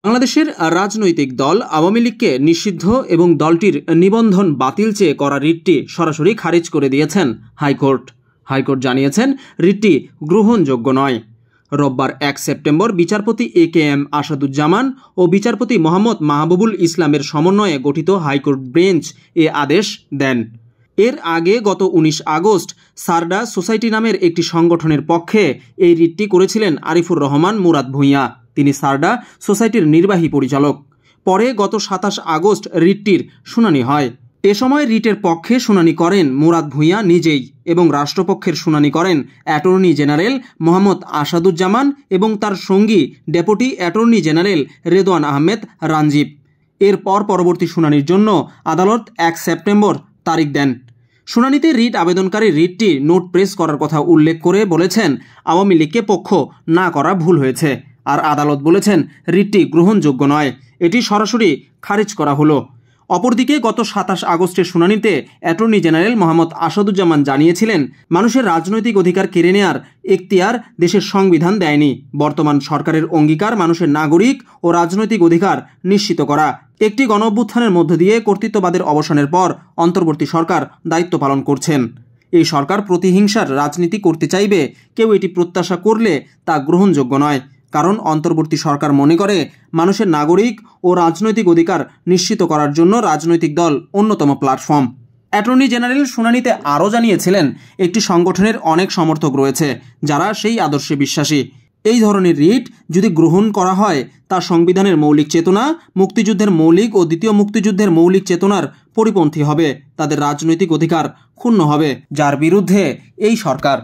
বাংলাদেশের রাজনৈতিক দল আওয়ামী লীগকে নিষিদ্ধ এবং দলটির নিবন্ধন বাতিল চেয়ে করা রিটটি সরাসরি খারিজ করে দিয়েছেন হাইকোর্ট। হাইকোর্ট জানিয়েছেন রিটটি গ্রহণযোগ্য নয়। রোববার 1 সেপ্টেম্বর বিচারপতি AKM আসাদুজ্জামান ও বিচারপতি মোহাম্মদ মাহবুবুল ইসলামের সমন্বয়ে গঠিত হাইকোর্ট বেঞ্চ এ আদেশ দেন। এর আগে গত 19 আগস্ট সারডা সোসাইটি নামের একটি সংগঠনের পক্ষে এই রিটটি করেছিলেন আরিফুর রহমান মুরাদ ভূঁইয়া। তিনি সারডা সোসাইটির নির্বাহী পরিচালক। পরে গত 27 আগস্ট রিটটির শুনানি হয়। এ সময় রিটের পক্ষে শুনানি করেন মুরাদ ভূঁইয়া নিজেই এবং রাষ্ট্রপক্ষের শুনানি করেন অ্যাটর্নি জেনারেল মোহাম্মদ আসাদুজ্জামান এবং তার সঙ্গী deputy attorney general Redwan Ahmed Ranjib. এরপর পরবর্তী শুনানির জন্য আদালত 1 সেপ্টেম্বর তারিখ দেন। শুনানিতে রিট আবেদনকারী রিটটি নোট প্রেস করার কথা উল্লেখ করে বলেছেন আওয়ামী লীগকে পক্ষ না করা ভুল হয়েছে, আর আদালত বলেছেন রিটটি গ্রহণযোগ্য নয়, এটি সরাসরি খারিজ করা হলো। অপরদিকে গত 27 আগস্টের শুনানিতে অ্যাটর্নি জেনারেল মোহাম্মদ আসাদুজ্জামান জানিয়েছিলেন মানুষের রাজনৈতিক অধিকার কেড়ে নেয়ার এখতিয়ার দেশের সংবিধান দেয়নি। বর্তমান সরকারের অঙ্গীকার মানুষের নাগরিক ও রাজনৈতিক অধিকার নিশ্চিত করা। একটি গণঅভ্যুত্থানের মধ্য দিয়ে কর্তৃত্ববাদের অবসানের পর অন্তর্বর্তী সরকার দায়িত্ব পালন করছেন। এই সরকার প্রতিহিংসার রাজনীতি করতে চাইবে, কেউ এটি প্রত্যাশা করলে তা গ্রহণযোগ্য নয়, কারণ অন্তর্বর্তী সরকার মনে করে মানুষের নাগরিক ও রাজনৈতিক অধিকার নিশ্চিত করার জন্য রাজনৈতিক দল অন্যতম প্ল্যাটফর্ম। অ্যাটর্নি জেনারেল শুনানিতে আরও জানিয়েছিলেন একটি সংগঠনের অনেক সমর্থক রয়েছে যারা সেই আদর্শে বিশ্বাসী। এই ধরনের রিট যদি গ্রহণ করা হয় তা সংবিধানের মৌলিক চেতনা, মুক্তিযুদ্ধের মৌলিক ও দ্বিতীয় মুক্তিযুদ্ধের মৌলিক চেতনার পরিপন্থী হবে। তাদের রাজনৈতিক অধিকার ক্ষুণ্ণ হবে, যার বিরুদ্ধে এই সরকার।